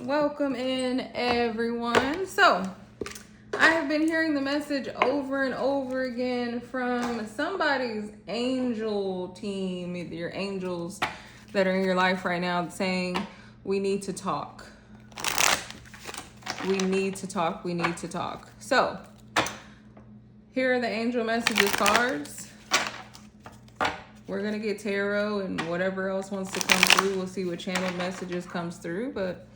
Welcome in, everyone. So, I have been hearing the message over and over again from somebody's angel team, either your angels that are in your life right now, saying, we need to talk. We need to talk. We need to talk. So, here are the angel messages cards. We're going to get tarot and whatever else wants to come through. We'll see what channeled messages comes through, but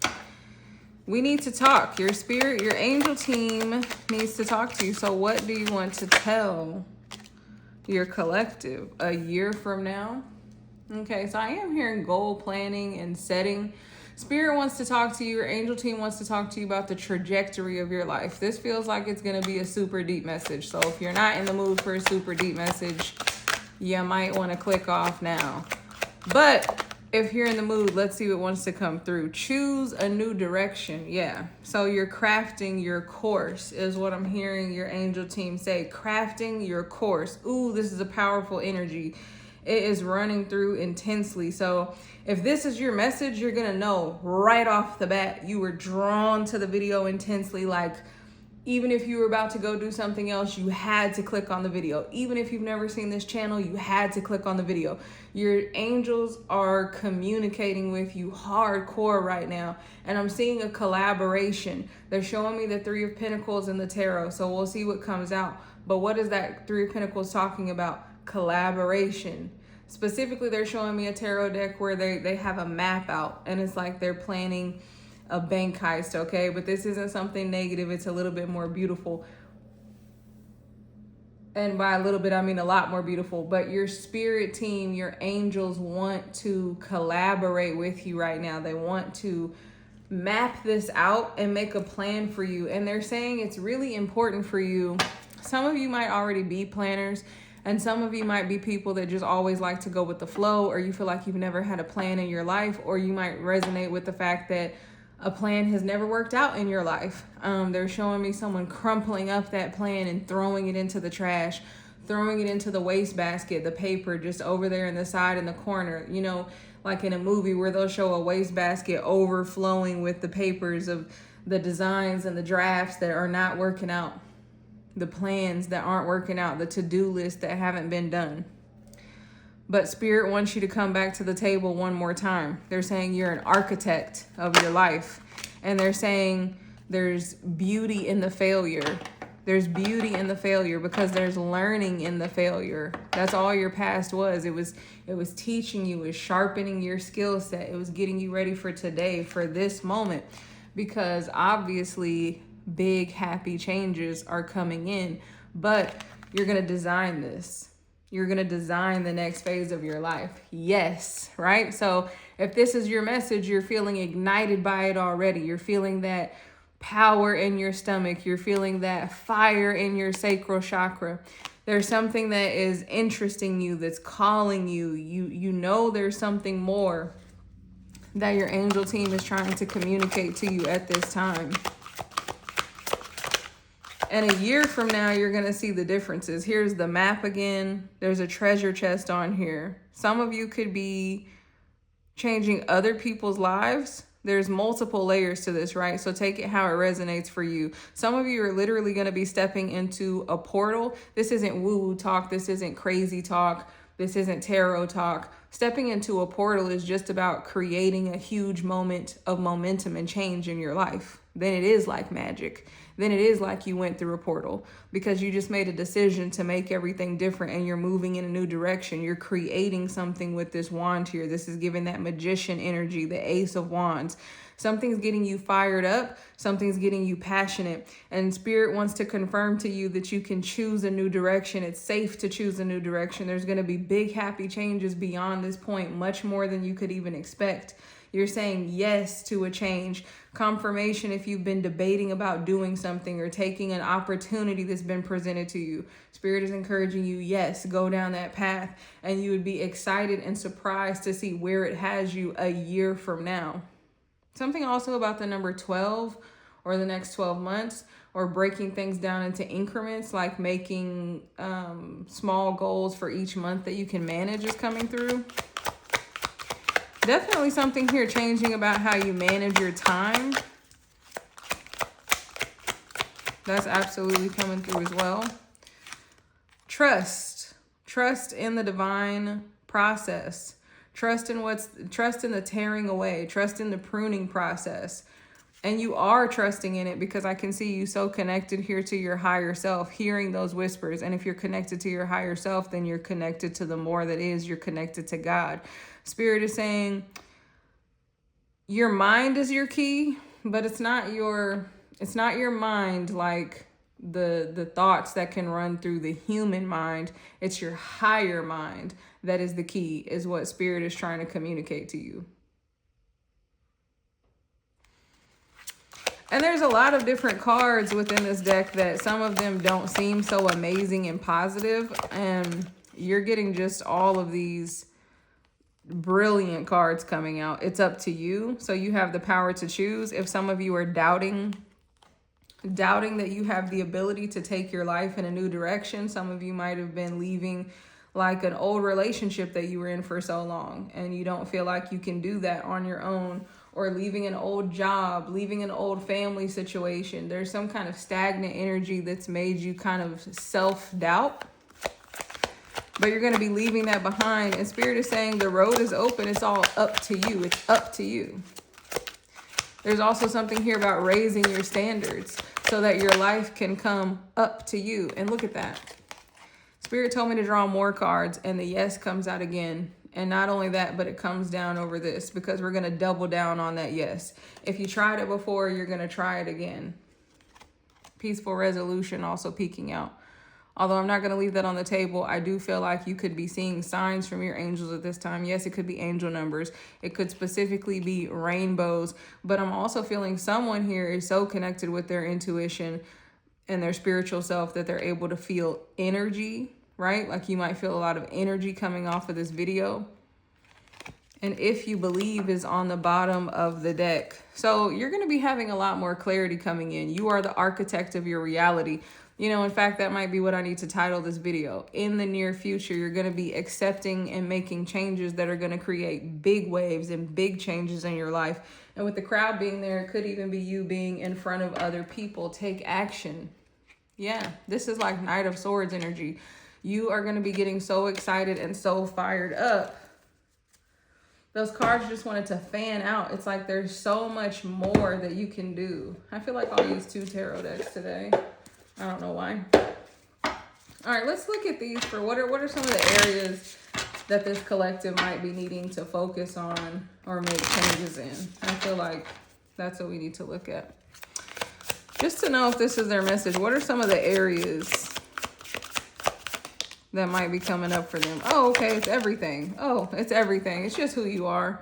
we need to talk. Your spirit, your angel team needs to talk to you. So what do you want to tell your collective a year from now? Okay, so I am hearing goal planning and setting. Spirit wants to talk to you. Your angel team wants to talk to you about the trajectory of your life. This feels like it's going to be a super deep message. So if you're not in the mood for a super deep message, you might want to click off now. But if you're in the mood, let's see what wants to come through. Choose a new direction. Yeah. So you're crafting your course is what I'm hearing your angel team say. Crafting your course. Ooh, this is a powerful energy. It is running through intensely. So if this is your message, you're going to know right off the bat you were drawn to the video intensely. Like, even if you were about to go do something else, you had to click on the video. Even if you've never seen this channel, you had to click on the video. Your angels are communicating with you hardcore right now. And I'm seeing a collaboration. They're showing me the Three of Pentacles and the Tarot. So we'll see what comes out. But what is that Three of Pentacles talking about? Collaboration. Specifically, they're showing me a tarot deck where they have a map out. And it's like they're planning a bank heist, okay? But this isn't something negative. It's a little bit more beautiful. And by a little bit, I mean a lot more beautiful. But your spirit team, your angels want to collaborate with you right now. They want to map this out and make a plan for you. And they're saying it's really important for you. Some of you might already be planners. And some of you might be people that just always like to go with the flow. Or you feel like you've never had a plan in your life. Or you might resonate with the fact that a plan has never worked out in your life. They're showing me someone crumpling up that plan and throwing it into the trash, throwing it into the wastebasket, the paper just over there in the side in the corner, you know, like in a movie where they'll show a wastebasket overflowing with the papers of the designs and the drafts that are not working out, the plans that aren't working out, the to-do list that haven't been done. But Spirit wants you to come back to the table one more time. They're saying you're an architect of your life. And they're saying there's beauty in the failure. There's beauty in the failure because there's learning in the failure. That's all your past was. It was teaching you, it was sharpening your skill set. It was getting you ready for today, for this moment. Because obviously big happy changes are coming in. But you're going to design this. You're going to design the next phase of your life. Yes, right? So if this is your message, you're feeling ignited by it already. You're feeling that power in your stomach. You're feeling that fire in your sacral chakra. There's something that is interesting you, that's calling you. You know there's something more that your angel team is trying to communicate to you at this time. And a year from now, you're going to see the differences. Here's the map again. There's a treasure chest on here. Some of you could be changing other people's lives. There's multiple layers to this, right? So take it how it resonates for you. Some of you are literally going to be stepping into a portal. This isn't woo-woo talk. This isn't crazy talk. This isn't tarot talk. Stepping into a portal is just about creating a huge moment of momentum and change in your life. Then it is like magic. Then it is like you went through a portal because you just made a decision to make everything different and you're moving in a new direction. You're creating something with this wand here. This is giving that magician energy, the Ace of Wands. Something's getting you fired up. Something's getting you passionate. And Spirit wants to confirm to you that you can choose a new direction. It's safe to choose a new direction. There's going to be big, happy changes beyond this point, much more than you could even expect. You're saying yes to a change. Confirmation if you've been debating about doing something or taking an opportunity that's been presented to you. Spirit is encouraging you, yes, go down that path. And you would be excited and surprised to see where it has you a year from now. Something also about the number 12 or the next 12 months or breaking things down into increments, like making small goals for each month that you can manage is coming through. Definitely something here changing about how you manage your time. That's absolutely coming through as well. Trust in the divine process. Trust in the tearing away, trust in the pruning process. And you are trusting in it because I can see you so connected here to your higher self, hearing those whispers. And if you're connected to your higher self, then you're connected to the more that is, you're connected to God. Spirit is saying your mind is your key, but it's not your mind like the thoughts that can run through the human mind. It's your higher mind that is the key, is what Spirit is trying to communicate to you. And there's a lot of different cards within this deck that some of them don't seem so amazing and positive, and you're getting just all of these brilliant cards coming out. It's up to you. So you have the power to choose. If some of you are doubting that you have the ability to take your life in a new direction, some of you might have been leaving like an old relationship that you were in for so long, and you don't feel like you can do that on your own, or leaving an old job, leaving an old family situation. There's some kind of stagnant energy that's made you kind of self-doubt, but you're going to be leaving that behind. And Spirit is saying the road is open. It's all up to you. It's up to you. There's also something here about raising your standards so that your life can come up to you. And look at that. Spirit told me to draw more cards, and the yes comes out again. And not only that, but it comes down over this, because we're going to double down on that yes. If you tried it before, you're going to try it again. Peaceful resolution also peeking out. Although I'm not going to leave that on the table, I do feel like you could be seeing signs from your angels at this time. Yes, it could be angel numbers. It could specifically be rainbows. But I'm also feeling someone here is so connected with their intuition and their spiritual self that they're able to feel energy, right? Like you might feel a lot of energy coming off of this video. And if you believe is on the bottom of the deck. So you're going to be having a lot more clarity coming in. You are the architect of your reality. You know, in fact, that might be what I need to title this video. In the near future, you're going to be accepting and making changes that are going to create big waves and big changes in your life. And with the crowd being there, it could even be you being in front of other people. Take action. Yeah, this is like Knight of Swords energy. You are going to be getting so excited and so fired up. Those cards just wanted to fan out. It's like there's so much more that you can do. I feel like I'll use 2 tarot decks today. I don't know why. All right, let's look at these for what are some of the areas that this collective might be needing to focus on or make changes in. I feel like that's what we need to look at. Just to know if this is their message, what are some of the areas that might be coming up for them? Oh, okay, it's everything. Oh, it's everything. It's just who you are.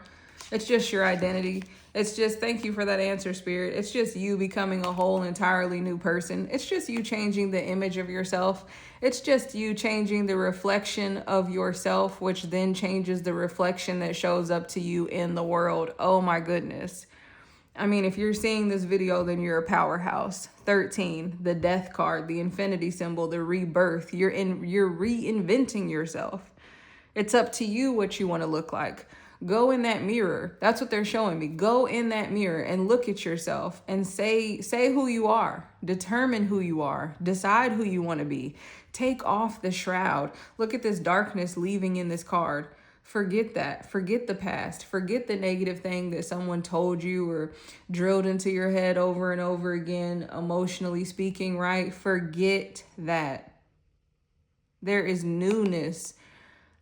It's just your identity. It's just, thank you for that answer, Spirit. It's just you becoming a whole entirely new person. It's just you changing the image of yourself. It's just you changing the reflection of yourself, which then changes the reflection that shows up to you in the world. Oh my goodness. I mean, if you're seeing this video, then you're a powerhouse. 13, the death card, the infinity symbol, the rebirth. You're reinventing yourself. It's up to you what you want to look like. Go in that mirror. That's what they're showing me. Go in that mirror and look at yourself and say who you are. Determine who you are. Decide who you want to be. Take off the shroud. Look at this darkness leaving in this card. Forget that. Forget the past. Forget the negative thing that someone told you or drilled into your head over and over again, emotionally speaking, right? Forget that. There is newness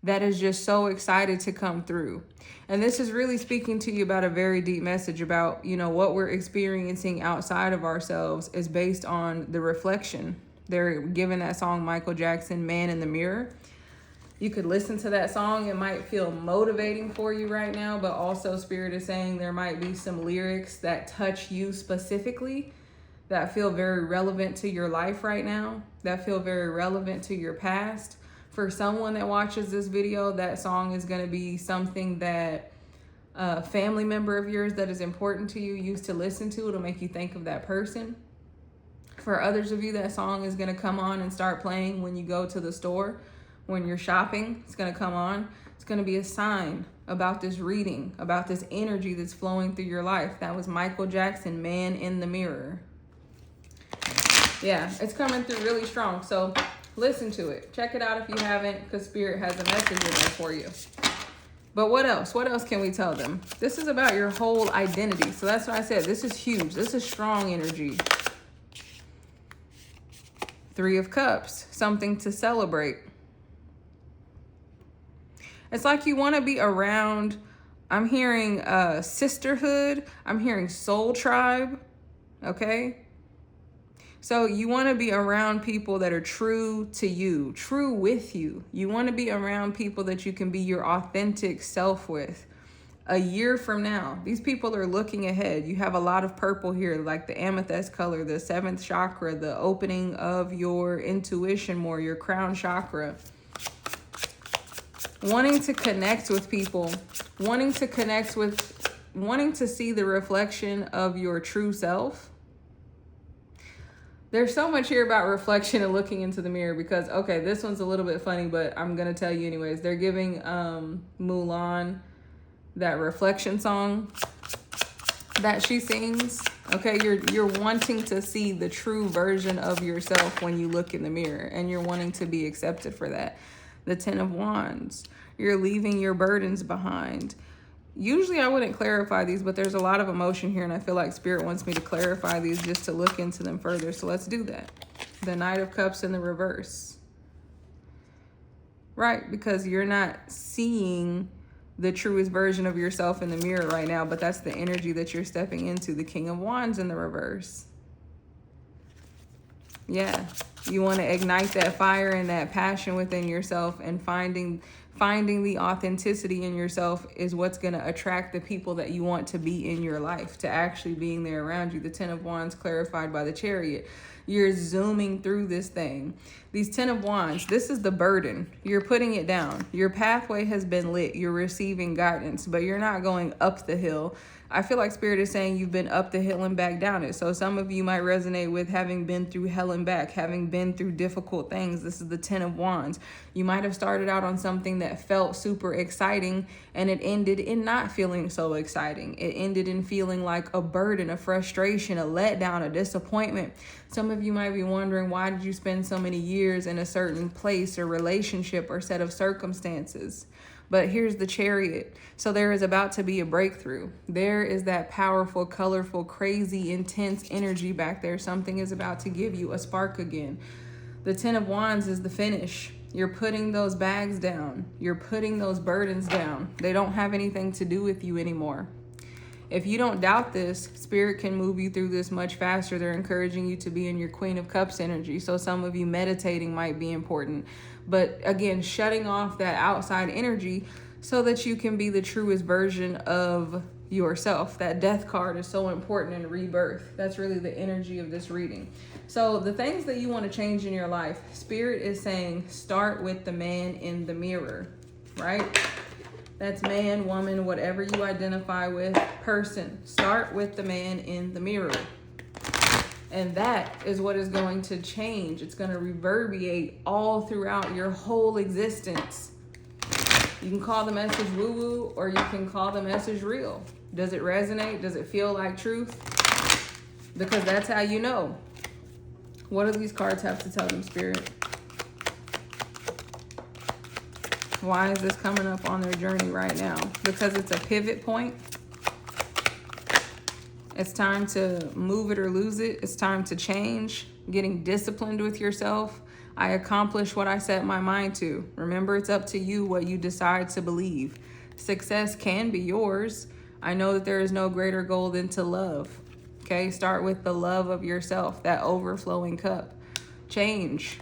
that is just so excited to come through. And this is really speaking to you about a very deep message about, you know, what we're experiencing outside of ourselves is based on the reflection. They're giving that song, Michael Jackson, Man in the Mirror. You could listen to that song. It might feel motivating for you right now, but also Spirit is saying there might be some lyrics that touch you specifically that feel very relevant to your life right now, that feel very relevant to your past. For someone that watches this video, that song is going to be something that a family member of yours that is important to you used to listen to. It'll make you think of that person. For others of you, that song is going to come on and start playing when you go to the store, when you're shopping. It's going to come on. It's going to be a sign about this reading, about this energy that's flowing through your life. That was Michael Jackson, Man in the Mirror. Yeah, it's coming through really strong. So listen to it. Check it out if you haven't, because Spirit has a message in there for you. But what else? What else can we tell them? This is about your whole identity. So that's why I said this is huge. This is strong energy. 3 of Cups, something to celebrate. It's like you want to be around, I'm hearing sisterhood. I'm hearing soul tribe. Okay? So you want to be around people that are true to you, true with you. You want to be around people that you can be your authentic self with. A year from now, these people are looking ahead. You have a lot of purple here, like the amethyst color, the 7th chakra, the opening of your intuition more, your crown chakra. Wanting to connect with people, wanting to see the reflection of your true self. There's so much here about reflection and looking into the mirror because, okay, this one's a little bit funny, but I'm going to tell you anyways. They're giving Mulan that reflection song that she sings. Okay, you're wanting to see the true version of yourself when you look in the mirror, and you're wanting to be accepted for that. The 10 of Wands. You're leaving your burdens behind. Usually I wouldn't clarify these, but there's a lot of emotion here, and I feel like Spirit wants me to clarify these just to look into them further. So let's do that. The Knight of Cups in the reverse. Right, because you're not seeing the truest version of yourself in the mirror right now, but that's the energy that you're stepping into. The King of Wands in the reverse. Yeah, you want to ignite that fire and that passion within yourself, and finding the authenticity in yourself is what's going to attract the people that you want to be in your life, to actually being there around you. The 10 of Wands clarified by the Chariot. You're zooming through this thing. These 10 of Wands, this is the burden. You're putting it down. Your pathway has been lit. You're receiving guidance, but you're not going up the hill. I feel like Spirit is saying you've been up the hill and back down it. So some of you might resonate with having been through hell and back, having been through difficult things. This is the 10 of Wands. You might have started out on something that felt super exciting, and it ended in not feeling so exciting. It ended in feeling like a burden, a frustration, a letdown, a disappointment. Some of you might be wondering, why did you spend so many years in a certain place or relationship or set of circumstances? But here's the Chariot. So there is about to be a breakthrough. There is that powerful, colorful, crazy, intense energy back there. Something is about to give you a spark again. The 10 of Wands is the finish. You're putting those bags down. You're putting those burdens down. They don't have anything to do with you anymore. If you don't doubt this, Spirit can move you through this much faster. They're encouraging you to be in your Queen of Cups energy. So some of you meditating might be important. But again, shutting off that outside energy so that you can be the truest version of yourself. That Death card is so important in rebirth. That's really the energy of this reading. So the things that you want to change in your life, Spirit is saying, start with the man in the mirror, right? That's man, woman, whatever you identify with, person. Start with the man in the mirror. And that is what is going to change. It's going to reverberate all throughout your whole existence. You can call the message woo-woo, or you can call the message real. Does it resonate? Does it feel like truth? Because that's how you know. What do these cards have to tell them, Spirit? Why is this coming up on their journey right now? Because it's a pivot point. It's time to move it or lose it. It's time to change. Getting disciplined with yourself. I accomplished what I set my mind to. Remember, it's up to you what you decide to believe. Success can be yours. I know that there is no greater goal than to love. Okay, start with the love of yourself, that overflowing cup. Change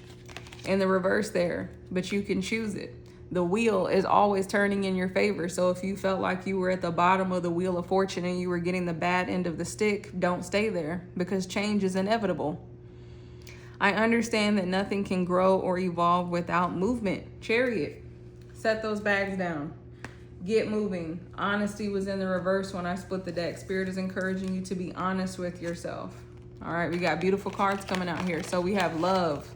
in the reverse there, but you can choose it. The wheel is always turning in your favor. So if you felt like you were at the bottom of the wheel of fortune and you were getting the bad end of the stick, don't stay there, because change is inevitable. I understand that nothing can grow or evolve without movement. Chariot, set those bags down. Get moving. Honesty was in the reverse when I split the deck. Spirit is encouraging you to be honest with yourself. All right, we got beautiful cards coming out here. So we have love.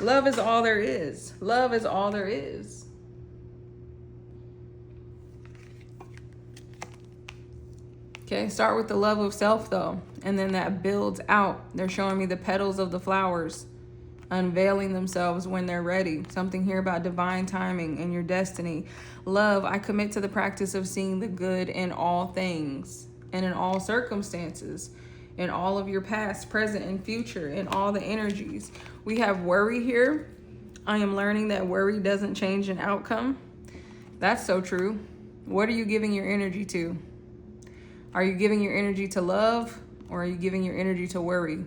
Love is all there is. Love is all there is. Okay, start with the love of self though, and then that builds out. They're showing me the petals of the flowers unveiling themselves when they're ready. Something here about divine timing and your destiny. Love, I commit to the practice of seeing the good in all things and in all circumstances, in all of your past, present, and future, in all the energies. We have worry here. I am learning that worry doesn't change an outcome. That's so true. What are you giving your energy to? Are you giving your energy to love, or are you giving your energy to worry?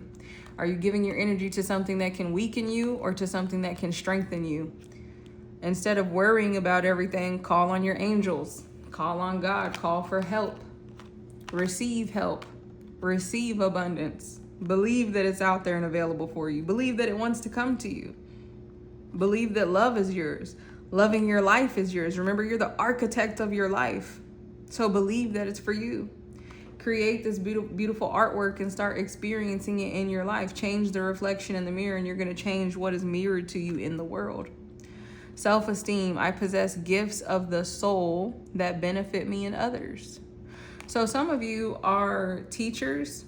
Are you giving your energy to something that can weaken you or to something that can strengthen you? Instead of worrying about everything, call on your angels. Call on God. Call for help. Receive help. Receive abundance. Believe that it's out there and available for you. Believe that it wants to come to you. Believe that love is yours. Loving your life is yours. Remember, you're the architect of your life. So believe that it's for you. Create this beautiful artwork and start experiencing it in your life. Change the reflection in the mirror, and you're going to change what is mirrored to you in the world. Self-esteem. I possess gifts of the soul that benefit me and others. So some of you are teachers.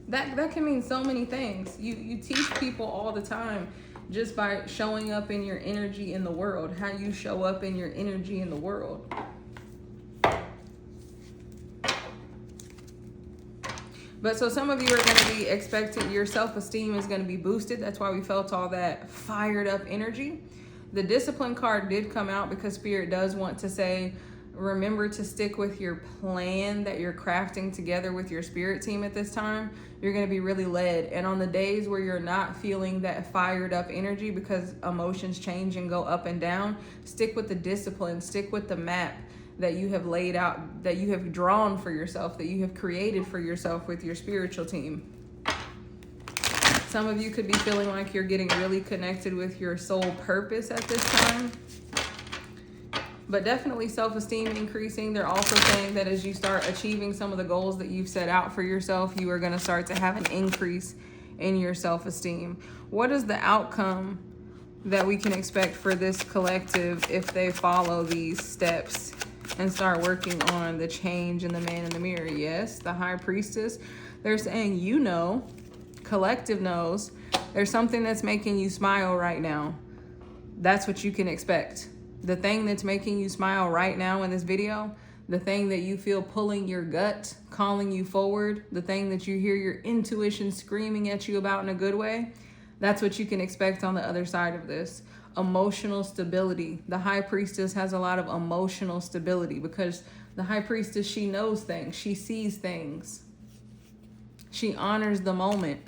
That can mean so many things. You teach people all the time just by showing up in your energy in the world, how you show up in your energy in the world. But so some of you are going to be expecting your self-esteem is going to be boosted. That's why we felt all that fired up energy. The discipline card did come out because Spirit does want to say, remember to stick with your plan that you're crafting together with your spirit team at this time. You're going to be really led. And on the days where you're not feeling that fired up energy because emotions change and go up and down, stick with the discipline, stick with the map that you have laid out, that you have drawn for yourself, that you have created for yourself with your spiritual team. Some of you could be feeling like you're getting really connected with your soul purpose at this time. But definitely self-esteem increasing. They're also saying that as you start achieving some of the goals that you've set out for yourself, you are going to start to have an increase in your self-esteem. What is the outcome that we can expect for this collective if they follow these steps and start working on the change in the man in the mirror? Yes, the high priestess. They're saying, collective knows, there's something that's making you smile right now. That's what you can expect. The thing that's making you smile right now in this video, the thing that you feel pulling your gut, calling you forward, the thing that you hear your intuition screaming at you about in a good way, that's what you can expect on the other side of this. Emotional stability. The high priestess has a lot of emotional stability because the high priestess, she knows things. She sees things. She honors the moment.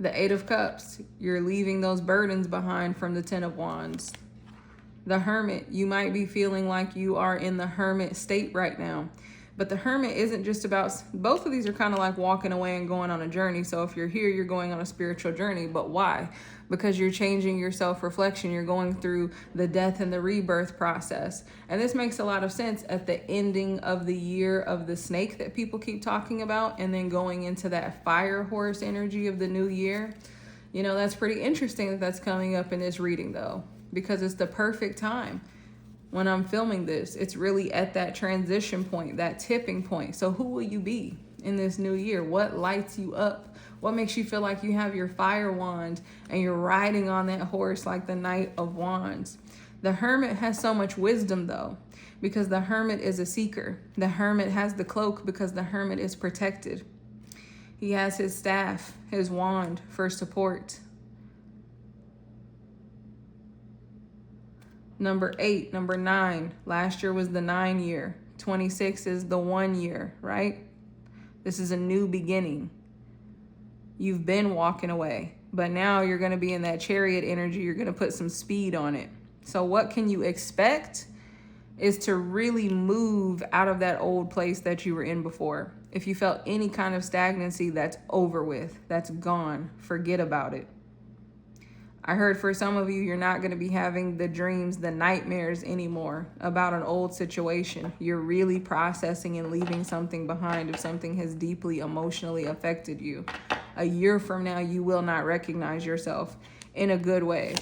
The Eight of Cups. You're leaving those burdens behind from the Ten of Wands. The Hermit. You might be feeling like you are in the hermit state right now. But the Hermit isn't just about, both of these are kind of like walking away and going on a journey. So if you're here, you're going on a spiritual journey. But why? Because you're changing your self-reflection. You're going through the death and the rebirth process. And this makes a lot of sense at the ending of the year of the snake that people keep talking about, and then going into that fire horse energy of the new year. You know, that's pretty interesting that that's coming up in this reading though, because it's the perfect time. When I'm filming this, it's really at that transition point, that tipping point. So who will you be in this new year? What lights you up? What makes you feel like you have your fire wand and you're riding on that horse like the Knight of Wands? The Hermit has so much wisdom though, because the Hermit is a seeker. The Hermit has the cloak because the Hermit is protected. He has his staff, his wand for support. Number 8, number 9. Last year was the 9 year. 26 is the 1 year, right? This is a new beginning. You've been walking away, but now you're going to be in that Chariot energy. You're going to put some speed on it. So what can you expect is to really move out of that old place that you were in before. If you felt any kind of stagnancy, that's over with. That's gone. Forget about it. I heard for some of you, you're not going to be having the dreams, the nightmares anymore about an old situation. You're really processing and leaving something behind if something has deeply emotionally affected you. A year from now, you will not recognize yourself in a good way.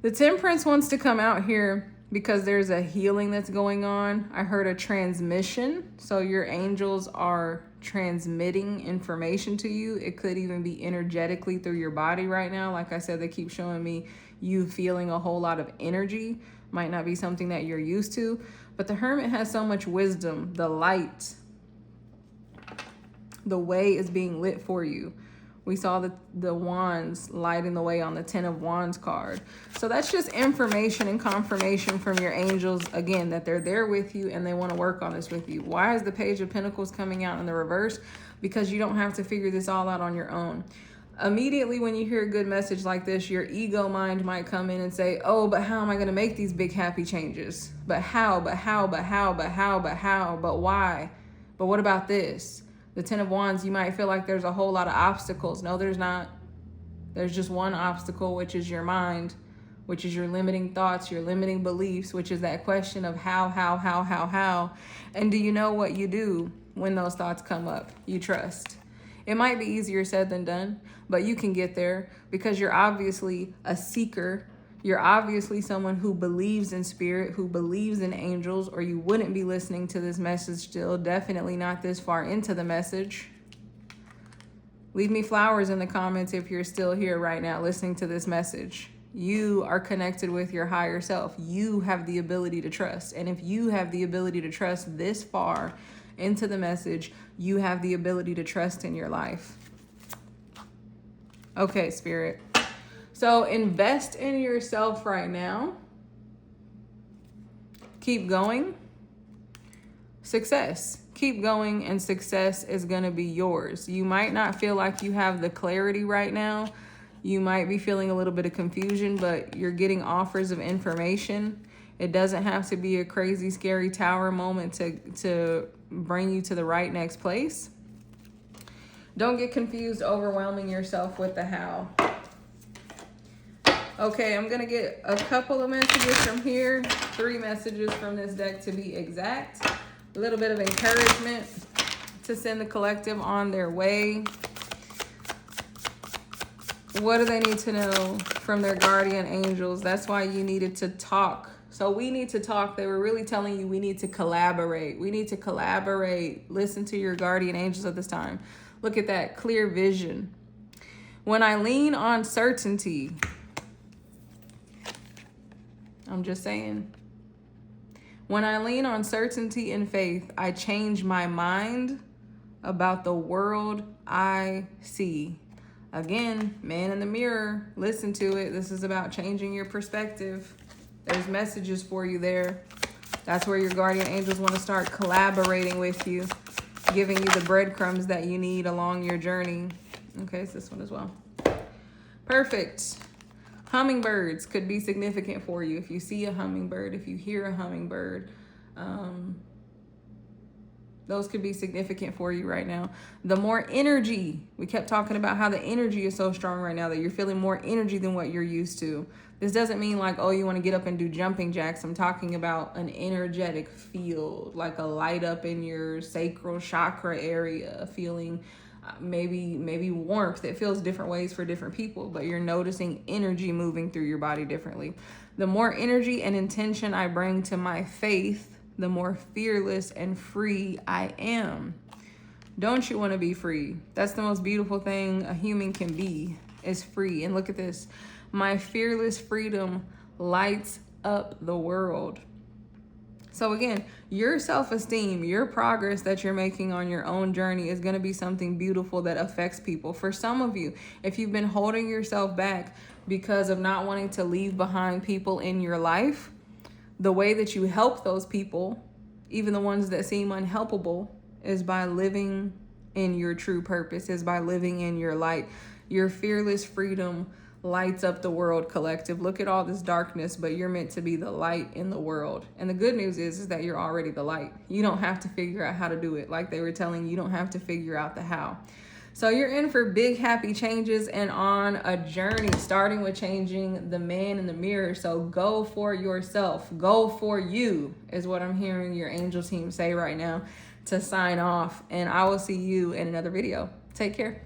The Temperance wants to come out here because there's a healing that's going on. I heard a transmission. So your angels are transmitting information to you. It could even be energetically through your body right now. Like I said, they keep showing me you feeling a whole lot of energy. Might not be something that you're used to, but the Hermit has so much wisdom. The light, the way is being lit for you. We saw the wands lighting the way on the 10 of Wands card. So that's just information and confirmation from your angels, again, that they're there with you and they want to work on this with you. Why is the Page of Pentacles coming out in the reverse? Because you don't have to figure this all out on your own. Immediately when you hear a good message like this, your ego mind might come in and say, oh, but how am I going to make these big happy changes? But how, but why? But what about this? The 10 of Wands, you might feel like there's a whole lot of obstacles. No, there's not. There's just one obstacle, which is your mind, which is your limiting thoughts, your limiting beliefs, which is that question of how. And do you know what you do when those thoughts come up? You trust. It might be easier said than done, but you can get there because you're obviously a seeker. You're obviously someone who believes in spirit, who believes in angels, or you wouldn't be listening to this message still. Definitely not this far into the message. Leave me flowers in the comments if you're still here right now listening to this message. You are connected with your higher self. You have the ability to trust. And if you have the ability to trust this far into the message, you have the ability to trust in your life. Okay, Spirit. So invest in yourself right now. Keep going. Success. Keep going and success is going to be yours. You might not feel like you have the clarity right now. You might be feeling a little bit of confusion, but you're getting offers of information. It doesn't have to be a crazy, scary tower moment to bring you to the right next place. Don't get confused, overwhelming yourself with the how. Okay, I'm going to get a couple of messages from here. 3 messages from this deck to be exact. A little bit of encouragement to send the collective on their way. What do they need to know from their guardian angels? That's why you needed to talk. So we need to talk. They were really telling you we need to collaborate. We need to collaborate. Listen to your guardian angels at this time. Look at that clear vision. When I lean on certainty, I'm just saying. When I lean on certainty and faith, I change my mind about the world I see. Again, man in the mirror, listen to it. This is about changing your perspective. There's messages for you there. That's where your guardian angels want to start collaborating with you, giving you the breadcrumbs that you need along your journey. Okay, it's this one as well. Perfect. Hummingbirds could be significant for you. If you see a hummingbird, if you hear a hummingbird, those could be significant for you right now. The more energy, we kept talking about how the energy is so strong right now that you're feeling more energy than what you're used to. This doesn't mean like, oh, you want to get up and do jumping jacks. I'm talking about an energetic field, like a light up in your sacral chakra area, feeling maybe warmth. It feels different ways for different people, but you're noticing energy moving through your body differently. The more energy and intention I bring to my faith, the more fearless and free I am. Don't you want to be free? That's the most beautiful thing a human can be, is free. And look at this. My fearless freedom lights up the world. So again, your self-esteem, your progress that you're making on your own journey is going to be something beautiful that affects people. For some of you, if you've been holding yourself back because of not wanting to leave behind people in your life, the way that you help those people, even the ones that seem unhelpable, is by living in your true purpose, is by living in your light. Your fearless freedom lights up the world, collective. Look at all this darkness, but you're meant to be the light in the world. And the good news is that you're already the light. You don't have to figure out how to do it. Like they were telling you, you don't have to figure out the how. So you're in for big, happy changes and on a journey, starting with changing the man in the mirror. So go for yourself. Go for you is what I'm hearing your angel team say right now to sign off. And I will see you in another video. Take care.